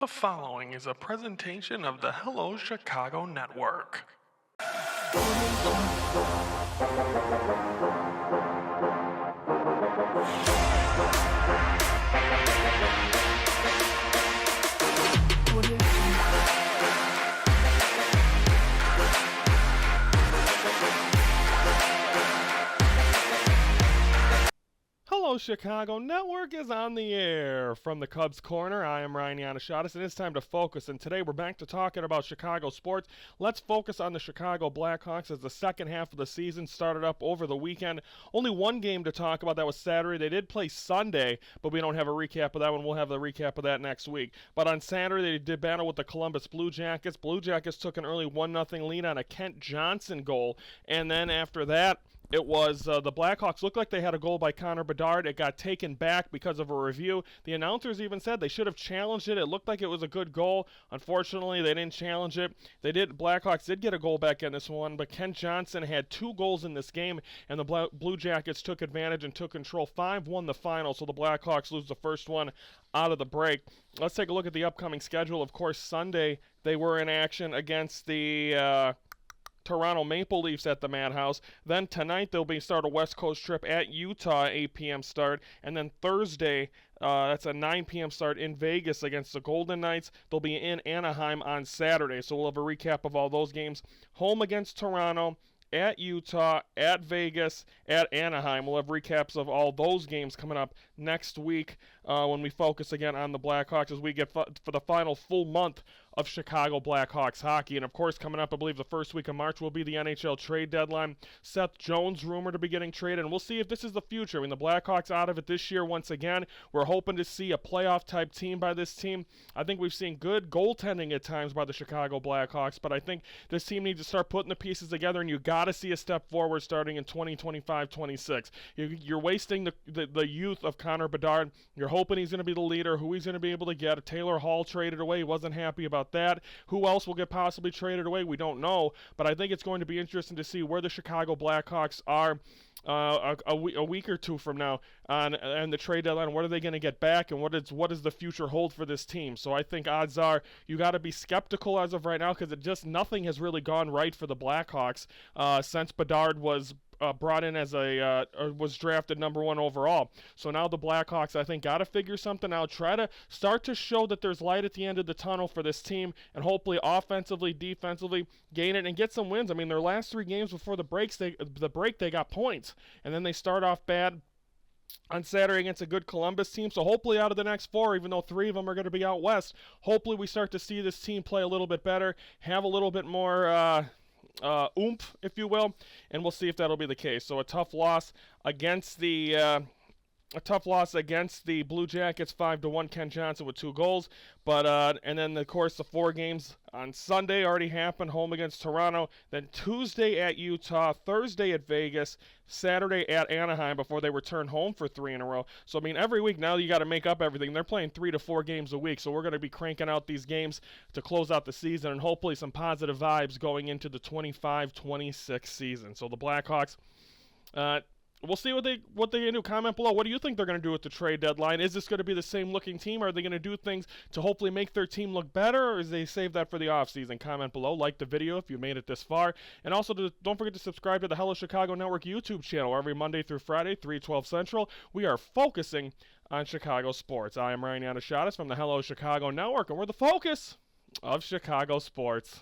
The following is a presentation of the Hello Chicago Network. Hello Chicago Network is on the air. From the Cubs Corner, I am Ryan Yannishatis, and it's time to focus. And today we're back to talking about Chicago sports. Let's focus on the Chicago Blackhawks as the second half of the season started up over the weekend. Only one game to talk about, that was Saturday. They did play Sunday, but we don't have a recap of that one. We'll have the recap of that next week. But on Saturday, they did battle with the Columbus Blue Jackets. Blue Jackets took an early 1-0 lead on a Kent Johnson goal, and then after that, it was the Blackhawks looked like they had a goal by Connor Bedard. It got taken back because of a review. The announcers even said they should have challenged it. It looked like it was a good goal. Unfortunately, they didn't challenge it. Blackhawks did get a goal back in this one, but Kent Johnson had 2 goals in this game, and the Blue Jackets took advantage and took control. 5-1 the final, so the Blackhawks lose the first one out of the break. Let's take a look at the upcoming schedule. Of course, Sunday they were in action against the Toronto Maple Leafs at the Madhouse. Then tonight they'll start a West Coast trip at Utah, 8 p.m. start. And then Thursday, that's a 9 p.m. start in Vegas against the Golden Knights. They'll be in Anaheim on Saturday. So we'll have a recap of all those games. Home against Toronto, at Utah, at Vegas, at Anaheim. We'll have recaps of all those games coming up next week when we focus again on the Blackhawks as we get for the final full month of Chicago Blackhawks hockey. And of course, coming up, I believe the first week of March will be the NHL trade deadline. Seth Jones rumored to be getting traded, and we'll see if this is the future. I mean, the Blackhawks out of it this year once again. We're hoping to see a playoff-type team by this team. I think we've seen good goaltending at times by the Chicago Blackhawks, but I think this team needs to start putting the pieces together, and you got to see a step forward starting in 2025-26. You're wasting the youth of Connor Bedard. You're hoping he's going to be the leader, who he's going to be able to get. Taylor Hall traded away. He wasn't happy about that. Who else will get possibly traded away? We don't know, but I think it's going to be interesting to see where the Chicago Blackhawks are a week or two from now on the trade deadline. What are they going to get back, and what does the future hold for this team? So I think odds are you got to be skeptical as of right now, because nothing has really gone right for the Blackhawks since Bedard was brought in as was drafted number 1 overall. So now the Blackhawks, I think, got to figure something out, try to start to show that there's light at the end of the tunnel for this team, and hopefully offensively, defensively, gain it and get some wins. I mean, their last 3 games before the break, they got points, and then they start off bad on Saturday against a good Columbus team. So hopefully out of the next 4, even though 3 of them are going to be out west, hopefully we start to see this team play a little bit better, have a little bit more oomph, if you will, and we'll see if that'll be the case. So a tough loss against the Blue Jackets, 5-1. Ken Johnson with 2 goals, but and then of course the 4 games on Sunday already happened. Home against Toronto, then Tuesday at Utah, Thursday at Vegas, Saturday at Anaheim before they return home for 3 in a row. So I mean, every week now you got to make up everything. They're playing 3 to 4 games a week, so we're going to be cranking out these games to close out the season, and hopefully some positive vibes going into the 25-26 season. So the Blackhawks, we'll see what they do. Comment below. What do you think they're going to do with the trade deadline? Is this going to be the same looking team? Are they going to do things to hopefully make their team look better, or is they save that for the offseason? Comment below. Like the video if you made it this far. And also, don't forget to subscribe to the Hello Chicago Network YouTube channel every Monday through Friday, 3:12 Central. We are focusing on Chicago sports. I am Ryan Yannishatis from the Hello Chicago Network, and we're the focus of Chicago sports.